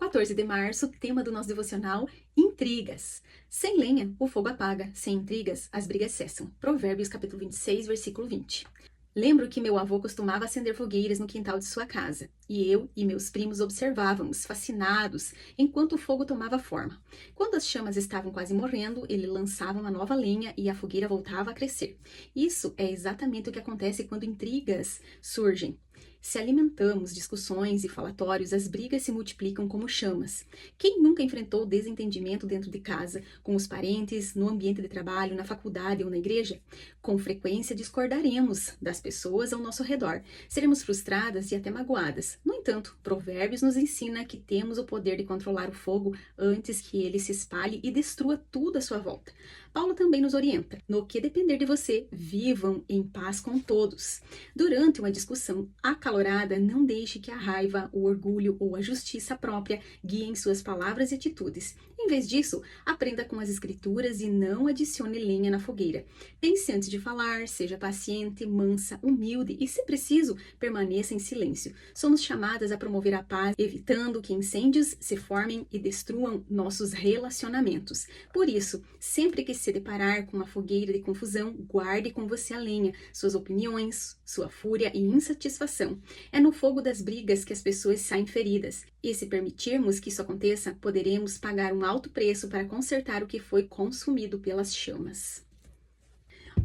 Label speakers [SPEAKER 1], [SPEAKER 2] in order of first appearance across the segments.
[SPEAKER 1] 14 de março, tema do nosso devocional, intrigas. Sem lenha, o fogo apaga, sem intrigas, as brigas cessam. Provérbios capítulo 26, versículo 20. Lembro que meu avô costumava acender fogueiras no quintal de sua casa, e eu e meus primos observávamos, fascinados, enquanto o fogo tomava forma. Quando as chamas estavam quase morrendo, ele lançava uma nova lenha e a fogueira voltava a crescer. Isso é exatamente o que acontece quando intrigas surgem. Se alimentamos discussões e falatórios, as brigas se multiplicam como chamas. Quem nunca enfrentou desentendimento dentro de casa, com os parentes, no ambiente de trabalho, na faculdade ou na igreja? Com frequência discordaremos das pessoas ao nosso redor. Seremos frustradas e até magoadas. No entanto, Provérbios nos ensina que temos o poder de controlar o fogo antes que ele se espalhe e destrua tudo à sua volta. Paulo também nos orienta: no que depender de você, vivam em paz com todos. Durante uma discussão acalorada, não deixe que a raiva, o orgulho ou a justiça própria guiem suas palavras e atitudes. Em vez disso, aprenda com as escrituras e não adicione lenha na fogueira. Pense antes de falar, seja paciente, mansa, humilde e, se preciso, permaneça em silêncio. Somos chamadas a promover a paz, evitando que incêndios se formem e destruam nossos relacionamentos. Por isso, sempre que se deparar com uma fogueira de confusão, guarde com você a lenha, suas opiniões, sua fúria e insatisfação. É no fogo das brigas que as pessoas saem feridas. E se permitirmos que isso aconteça, poderemos pagar um alto preço para consertar o que foi consumido pelas chamas.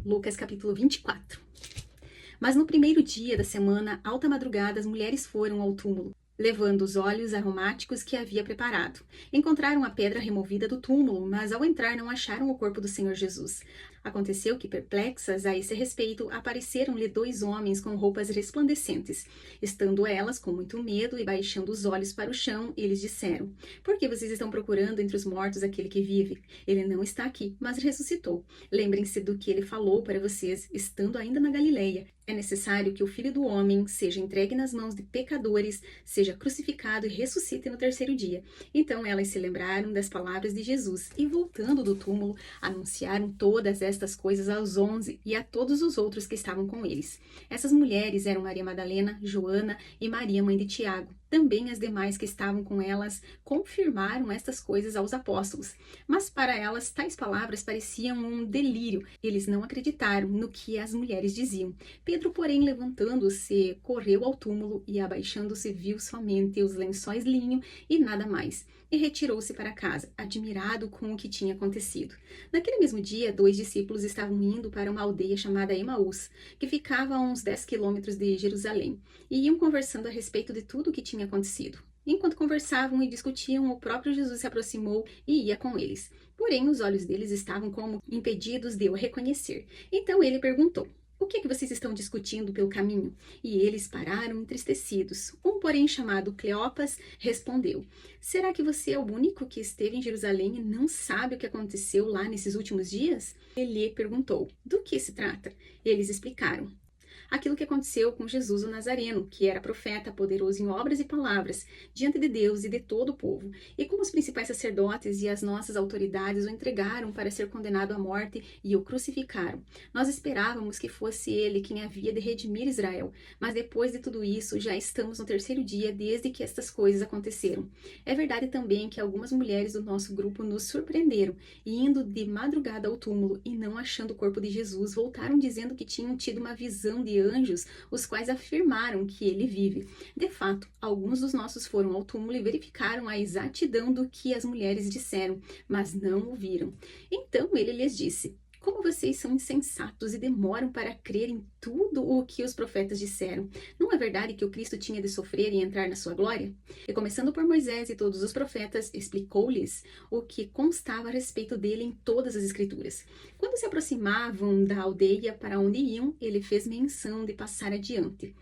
[SPEAKER 1] Lucas capítulo 24. Mas no primeiro dia da semana, alta madrugada, as mulheres foram ao túmulo, levando os óleos aromáticos que havia preparado. Encontraram a pedra removida do túmulo, mas ao entrar não acharam o corpo do Senhor Jesus. Aconteceu que, perplexas a esse respeito, apareceram-lhe dois homens com roupas resplandecentes. Estando elas com muito medo e baixando os olhos para o chão, eles disseram: Por que vocês estão procurando entre os mortos aquele que vive? Ele não está aqui, mas ressuscitou. Lembrem-se do que ele falou para vocês, estando ainda na Galileia. É necessário que o Filho do Homem seja entregue nas mãos de pecadores, seja crucificado e ressuscite no terceiro dia. Então elas se lembraram das palavras de Jesus e, voltando do túmulo, anunciaram todas estas coisas aos 11 e a todos os outros que estavam com eles. Essas mulheres eram Maria Madalena, Joana e Maria, mãe de Tiago. Também as demais que estavam com elas confirmaram estas coisas aos apóstolos. Mas para elas tais palavras pareciam um delírio. Eles não acreditaram no que as mulheres diziam. Pedro, porém, levantando-se, correu ao túmulo e, abaixando-se, viu somente os lençóis linho e nada mais. E retirou-se para casa, admirado com o que tinha acontecido. Naquele mesmo dia, 2 discípulos estavam indo para uma aldeia chamada Emaús, que ficava a uns 10 quilômetros de Jerusalém, e iam conversando a respeito de tudo o que tinha acontecido. Enquanto conversavam e discutiam, o próprio Jesus se aproximou e ia com eles. Porém, os olhos deles estavam como impedidos de o reconhecer. Então ele perguntou: O que vocês estão discutindo pelo caminho? E eles pararam entristecidos. Um, porém, chamado Cleopas, respondeu: Será que você é o único que esteve em Jerusalém e não sabe o que aconteceu lá nesses últimos dias? Ele perguntou: Do que se trata? Eles explicaram: Aquilo que aconteceu com Jesus o Nazareno, que era profeta, poderoso em obras e palavras, diante de Deus e de todo o povo. E como os principais sacerdotes e as nossas autoridades o entregaram para ser condenado à morte e o crucificaram. Nós esperávamos que fosse ele quem havia de redimir Israel, mas depois de tudo isso, já estamos no terceiro dia desde que estas coisas aconteceram. É verdade também que algumas mulheres do nosso grupo nos surpreenderam, indo de madrugada ao túmulo e não achando o corpo de Jesus, voltaram dizendo que tinham tido uma visão de anjos, os quais afirmaram que ele vive. De fato, alguns dos nossos foram ao túmulo e verificaram a exatidão do que as mulheres disseram, mas não ouviram. Então ele lhes disse: Como vocês são insensatos e demoram para crer em tudo o que os profetas disseram? Não é verdade que o Cristo tinha de sofrer e entrar na sua glória? E começando por Moisés e todos os profetas, explicou-lhes o que constava a respeito dele em todas as escrituras. Quando se aproximavam da aldeia para onde iam, ele fez menção de passar adiante.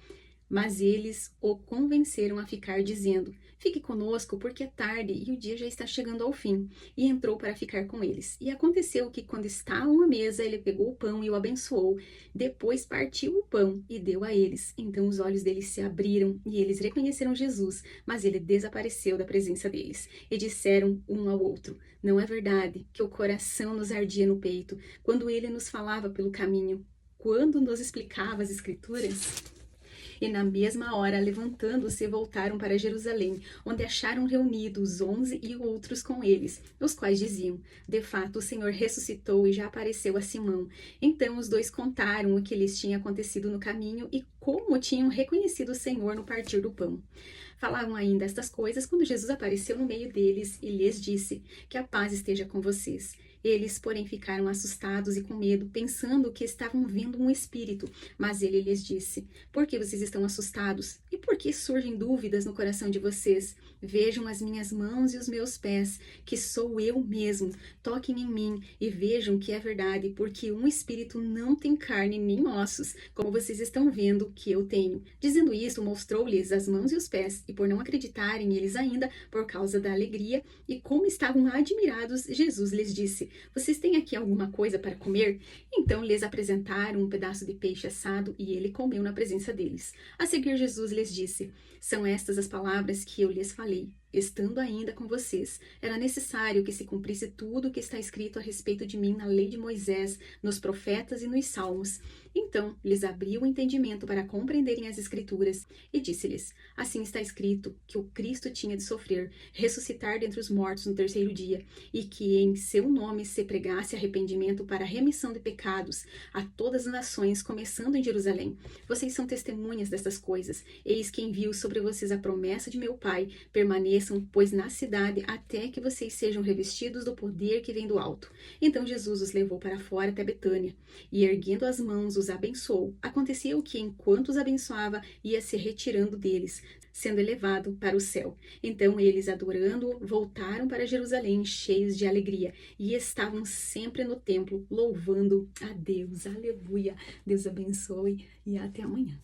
[SPEAKER 1] Mas eles o convenceram a ficar, dizendo: Fique conosco, porque é tarde e o dia já está chegando ao fim. E entrou para ficar com eles. E aconteceu que, quando estavam à mesa, ele pegou o pão e o abençoou. Depois partiu o pão e deu a eles. Então os olhos deles se abriram e eles reconheceram Jesus, mas ele desapareceu da presença deles. E disseram um ao outro: Não é verdade que o coração nos ardia no peito quando ele nos falava pelo caminho, quando nos explicava as escrituras? E na mesma hora, levantando-se, voltaram para Jerusalém, onde acharam reunidos 11 e outros com eles, os quais diziam: de fato, o Senhor ressuscitou e já apareceu a Simão. Então os dois contaram o que lhes tinha acontecido no caminho e como tinham reconhecido o Senhor no partir do pão. Falavam ainda estas coisas quando Jesus apareceu no meio deles e lhes disse: que a paz esteja com vocês. Eles, porém, ficaram assustados e com medo, pensando que estavam vendo um espírito. Mas ele lhes disse: por que vocês estão assustados? E por que surgem dúvidas no coração de vocês? Vejam as minhas mãos e os meus pés, que sou eu mesmo. Toquem em mim e vejam que é verdade, porque um espírito não tem carne nem ossos, como vocês estão vendo que eu tenho. Dizendo isso, mostrou-lhes as mãos e os pés, e por não acreditarem eles ainda, por causa da alegria, e como estavam admirados, Jesus lhes disse: vocês têm aqui alguma coisa para comer? Então lhes apresentaram um pedaço de peixe assado, e ele comeu na presença deles. A seguir, Jesus lhes disse: são estas as palavras que eu lhes falei, estando ainda com vocês. Era necessário que se cumprisse tudo o que está escrito a respeito de mim na lei de Moisés, nos profetas e nos salmos. Então lhes abriu o entendimento para compreenderem as Escrituras, e disse-lhes: assim está escrito que o Cristo tinha de sofrer, ressuscitar dentre os mortos no terceiro dia, e que em seu nome se pregasse arrependimento para a remissão de pecados a todas as nações, começando em Jerusalém. Vocês são testemunhas destas coisas. Eis que envio sobre vocês a promessa de meu Pai. Permaneçam, pois, na cidade, até que vocês sejam revestidos do poder que vem do alto. Então Jesus os levou para fora até Betânia, e erguendo as mãos, os abençoou. Acontecia o que, enquanto os abençoava, ia se retirando deles, sendo elevado para o céu. Então eles, adorando-o, voltaram para Jerusalém, cheios de alegria, e estavam sempre no templo, louvando a Deus. Aleluia! Deus abençoe e até amanhã.